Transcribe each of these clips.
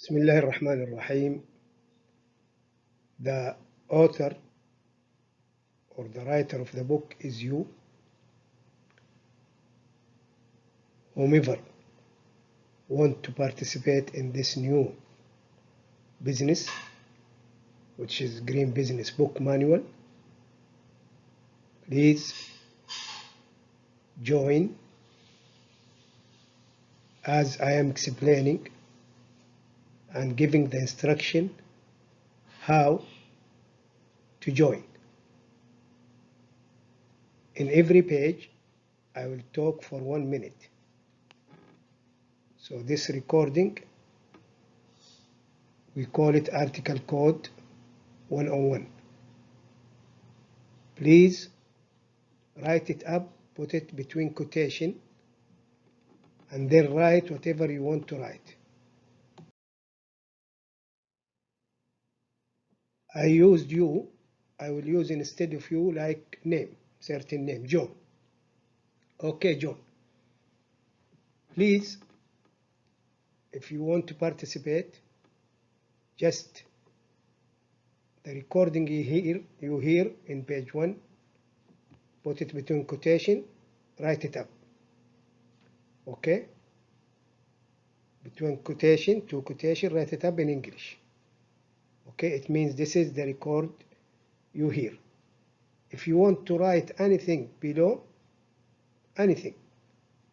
بسم الله الرحمن الرحيم. The author or the writer of the book is you. Whomever want to participate in this new business, which is Green Business Book Manual, please join as I am explaining and giving the instruction how to join. In every page, I will talk for 1 minute. So this recording, we call it Article Code 101. Please write it up, put it between quotation, and then write whatever you want to write. I used you. I will use instead of you like name, certain name, John. Okay, John. Please, if you want to participate, just the recording you hear in page 1, put it between quotation, write it up. Okay? Between quotation to quotation, write it up in English. Okay, it means this is the record you hear. If you want to write anything below, anything,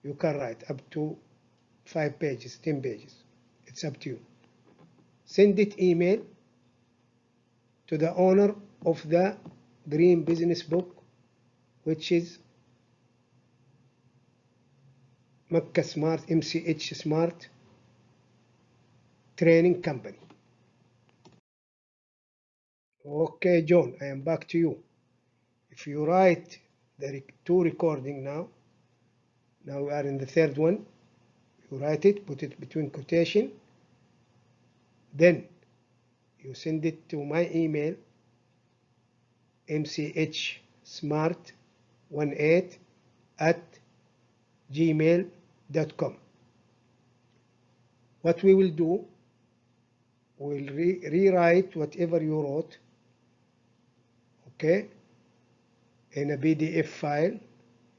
you can write up to 5 pages, 10 pages. It's up to you. Send it email to the owner of the Green Business Book, which is MCHSMART Training Company. Okay, John, I am back to you. If you write the 2 recording now we are in the 3rd one, you write it, put it between quotation, then you send it to my email, MCHSMART18@gmail.com. What we will do, we'll rewrite whatever you wrote, okay, in a PDF file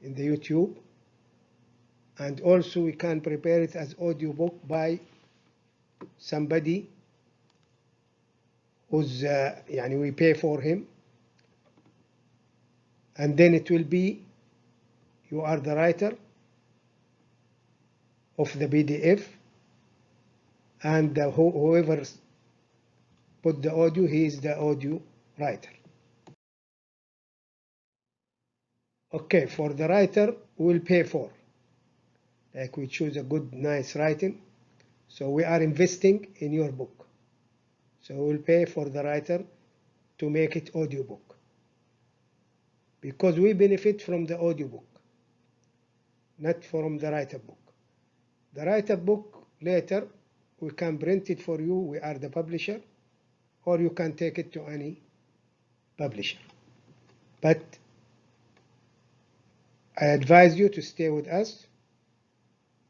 in the YouTube, and also we can prepare it as audiobook by somebody who's we pay for him, and then it will be you are the writer of the PDF, and whoever put the audio, he is the audio writer. Okay, for the writer, we'll pay for. Like we choose a good, nice writing. So we are investing in your book. So we'll pay for the writer to make it audiobook. Because we benefit from the audiobook, not from the writer book. The writer book, later, we can print it for you. We are the publisher. Or you can take it to any publisher. But I advise you to stay with us,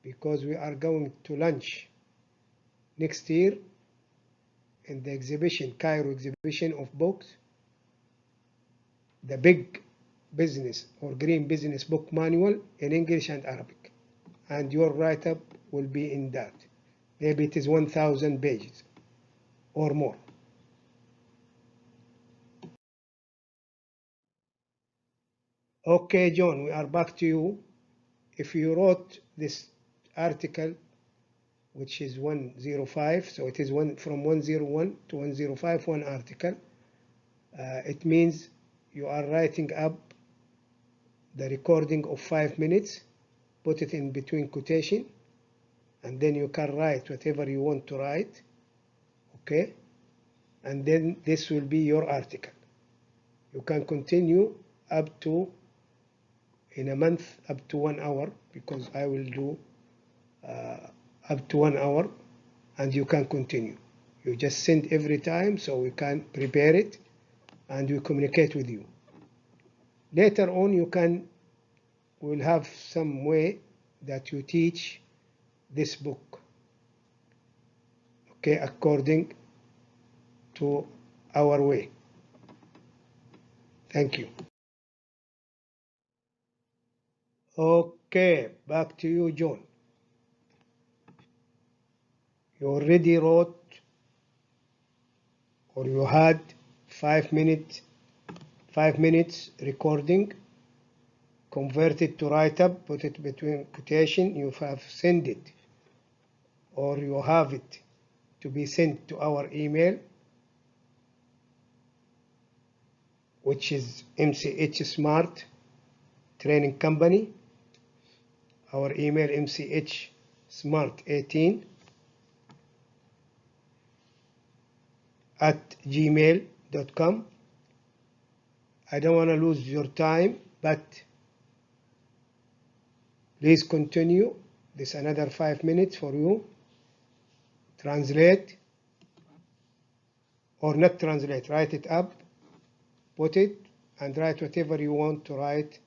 because we are going to launch next year in the exhibition, Cairo exhibition of books, the big business or Green Business Book Manual in English and Arabic. And your write-up will be in that. Maybe it is 1,000 pages or more. Okay, John, we are back to you. If you wrote this article, which is 105, so it is from 101 to 105, one article. It means you are writing up the recording of 5 minutes, put it in between quotation, and then you can write whatever you want to write, okay? And then this will be your article. You can continue up to, in a month, up to 1 hour, because I will do up to 1 hour, and you can continue. You just send every time so we can prepare it and we communicate with you. Later on, we'll have some way that you teach this book. okay, according to our way. Thank you. Okay, back to you, John. You already wrote, or you had 5 minutes recording, convert it to write up, put it between quotation, you have sent it, or you have it to be sent to our email, which is MCHSMART Training Company. Our email MCHSMART18 @gmail.com. I don't want to lose your time, but please continue. This another 5 minutes for you. Translate or not translate, write it up, put it, and write whatever you want to write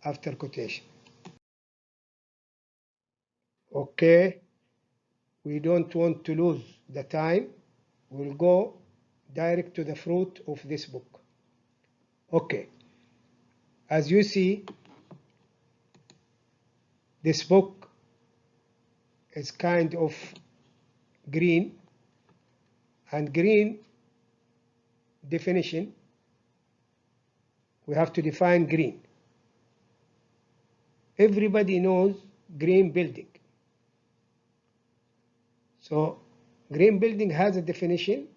after quotation. Okay, we don't want to lose the time. We'll go direct to the fruit of this book. Okay, as you see, this book is kind of green, and green definition, we have to define green. Everybody knows green building. So green building has a definition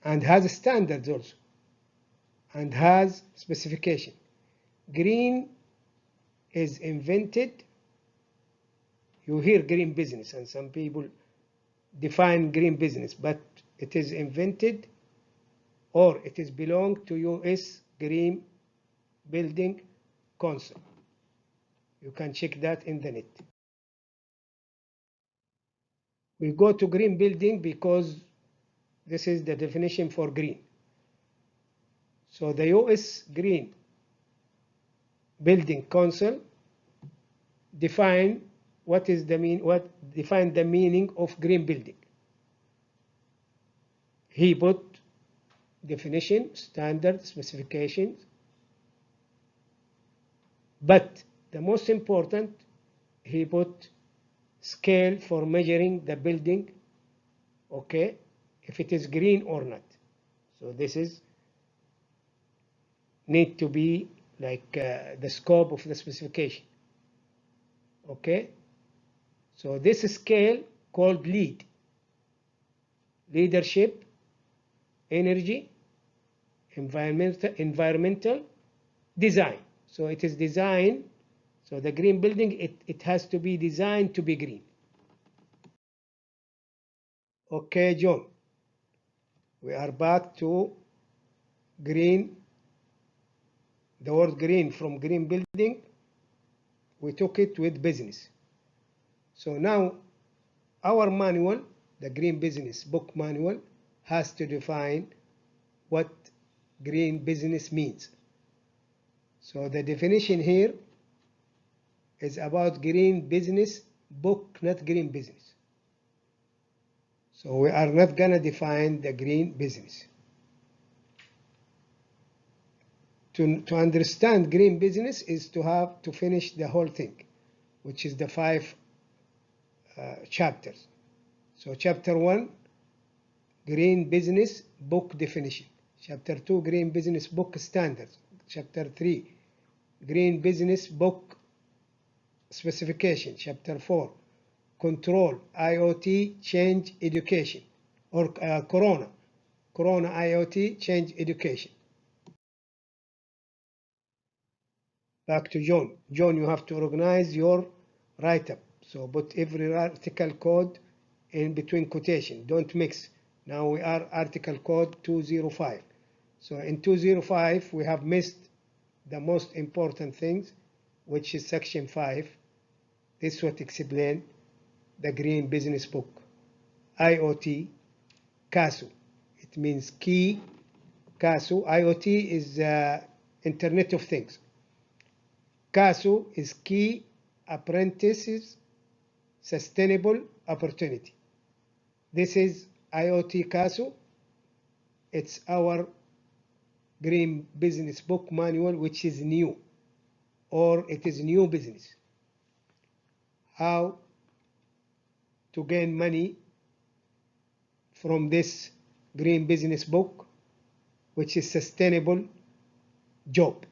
and has standards also, and has specification. Green is invented. You hear green business, and some people define green business, but it is invented, or it is belong to US Green Building Council. You can check that in the net. We go to green building because this is the definition for green. So the US Green Building Council define define the meaning of green building. He put definition, standard, specifications, but the most important, he put scale for measuring the building, okay, if it is green or not. So this is need to be like the scope of the specification, okay. So this scale called LEED, leadership, energy, environmental, design. So it is designed, so the green building, it has to be designed to be green. Okay, John, we are back to green. The word green, from green building, we took it with business. So now our manual, the green business book manual, has to define what green business means. So the definition here is about green business book, not green business. So we are not gonna define the green business. To understand green business is to have to finish the whole thing, which is the 5 chapters. So chapter 1, green business book definition. Chapter 2, green business book standards. Chapter 3, green business book specification. Chapter 4, control IoT change education, or Corona IoT change education. Back to John. John, you have to organize your write-up. So put every article code in between quotation. Don't mix. Now we are article code 205. So in 205, we have missed the most important things, which is section 5. This is what explains the green business book. IoT, CASU. It means key. CASU, IoT is Internet of Things. CASU is key apprentices sustainable opportunity. This is IoT CASO. It's our green business book manual, which is new, or it is new business. How to gain money from this green business book, which is sustainable job.